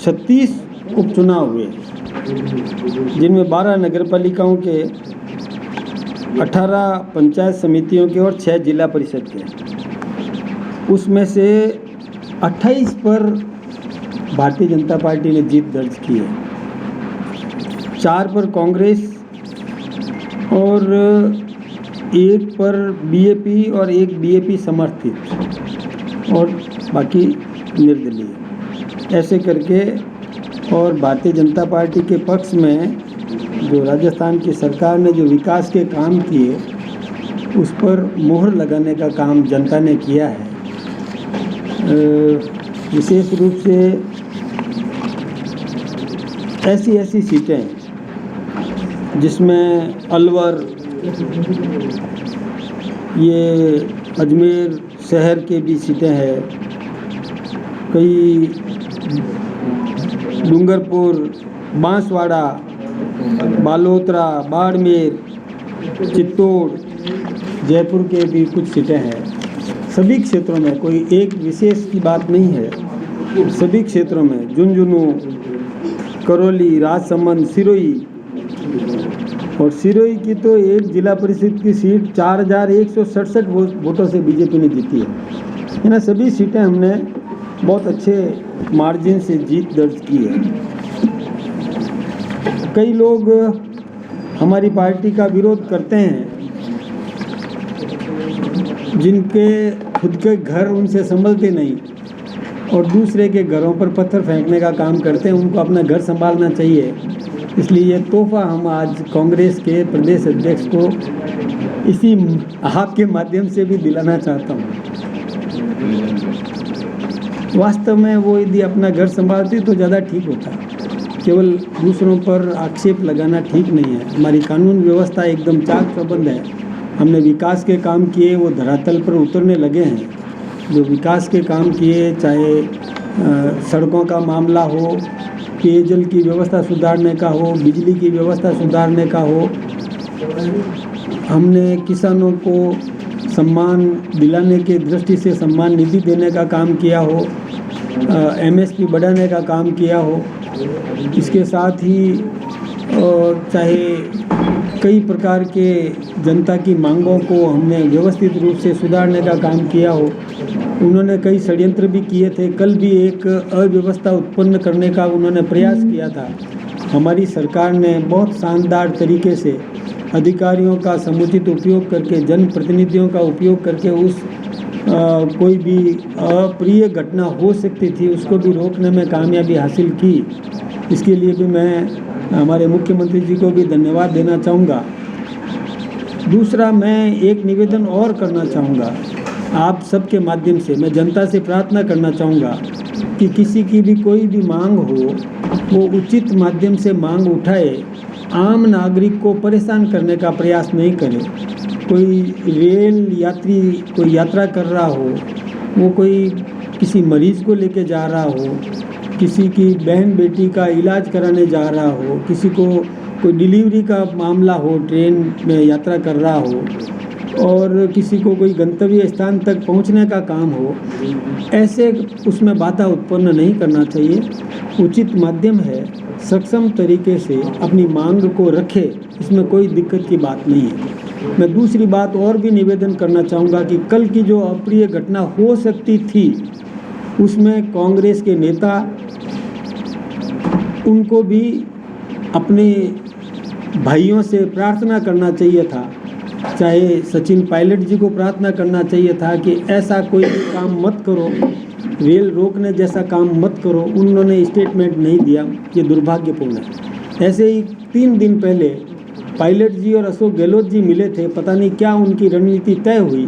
36 उपचुनाव हुए, जिनमें 12 नगर पालिकाओं के, 18 पंचायत समितियों के और 6 जिला परिषद के। उसमें से 28 पर भारतीय जनता पार्टी ने जीत दर्ज की है, 4 पर कांग्रेस और 1 पर बीएपी और 1 बीएपी समर्थित और बाकी निर्दलीय। ऐसे करके और भारतीय जनता पार्टी के पक्ष में जो राजस्थान की सरकार ने जो विकास के काम किए उस पर मोहर लगाने का काम जनता ने किया है। विशेष रूप से ऐसी सीटें जिसमें अलवर, ये अजमेर शहर के भी सीटें हैं, कई डूंगरपुर, बांसवाड़ा, बालोतरा, बाड़मेर, चित्तौड़, जयपुर के भी कुछ सीटें हैं। सभी क्षेत्रों में कोई एक विशेष की बात नहीं है, सभी क्षेत्रों में झुंझुनू, करौली, राजसमंद, सिरोही, और सिरोही की तो एक जिला परिषद की सीट 4167 वोटों से बीजेपी ने जीती है ना। सभी सीटें हमने बहुत अच्छे मार्जिन से जीत दर्ज की है। कई लोग हमारी पार्टी का विरोध करते हैं, जिनके खुद के घर उनसे संभलते नहीं और दूसरे के घरों पर पत्थर फेंकने का काम करते हैं, उनको अपना घर संभालना चाहिए। इसलिए ये तोहफा हम आज कांग्रेस के प्रदेश अध्यक्ष को इसी आपके माध्यम से भी दिलाना चाहता हूँ। वास्तव में वो यदि अपना घर संभालती तो ज़्यादा ठीक होता, केवल दूसरों पर आक्षेप लगाना ठीक नहीं है। हमारी कानून व्यवस्था एकदम चाक चौबंद है, हमने विकास के काम किए, वो धरातल पर उतरने लगे हैं। जो विकास के काम किए, चाहे सड़कों का मामला हो, पेयजल की व्यवस्था सुधारने का हो, बिजली की व्यवस्था सुधारने का हो, हमने किसानों को सम्मान दिलाने के दृष्टि से सम्मान निधि देने का काम किया हो, एमएसपी बढ़ाने का काम किया हो, इसके साथ ही चाहे कई प्रकार के जनता की मांगों को हमने व्यवस्थित रूप से सुधारने का काम किया हो। उन्होंने कई षड्यंत्र भी किए थे, कल भी एक अव्यवस्था उत्पन्न करने का उन्होंने प्रयास किया था। हमारी सरकार ने बहुत शानदार तरीके से अधिकारियों का समुचित उपयोग करके, जनप्रतिनिधियों का उपयोग करके उस कोई भी अप्रिय घटना हो सकती थी उसको भी रोकने में कामयाबी हासिल की। इसके लिए भी मैं हमारे मुख्यमंत्री जी को भी धन्यवाद देना चाहूँगा। दूसरा, मैं एक निवेदन और करना चाहूँगा, आप सबके माध्यम से मैं जनता से प्रार्थना करना चाहूँगा कि किसी की भी कोई भी मांग हो वो उचित माध्यम से मांग उठाए, आम नागरिक को परेशान करने का प्रयास नहीं करे। कोई रेल यात्री कोई यात्रा कर रहा हो, वो कोई किसी मरीज़ को लेके जा रहा हो, किसी की बहन बेटी का इलाज कराने जा रहा हो, किसी को कोई डिलीवरी का मामला हो, ट्रेन में यात्रा कर रहा हो और किसी को कोई गंतव्य स्थान तक पहुंचने का काम हो, ऐसे उसमें बाधा उत्पन्न नहीं करना चाहिए। उचित माध्यम है, सक्षम तरीके से अपनी मांग को रखे, इसमें कोई दिक्कत की बात नहीं है। मैं दूसरी बात और भी निवेदन करना चाहूँगा कि कल की जो अप्रिय घटना हो सकती थी उसमें कांग्रेस के नेता, उनको भी अपने भाइयों से प्रार्थना करना चाहिए था, चाहे सचिन पायलट जी को प्रार्थना करना चाहिए था कि ऐसा कोई काम मत करो, रेल रोकने जैसा काम मत करो। उन्होंने स्टेटमेंट नहीं दिया, ये दुर्भाग्यपूर्ण है। ऐसे ही 3 दिन पहले पायलट जी और अशोक गहलोत जी मिले थे, पता नहीं क्या उनकी रणनीति तय हुई,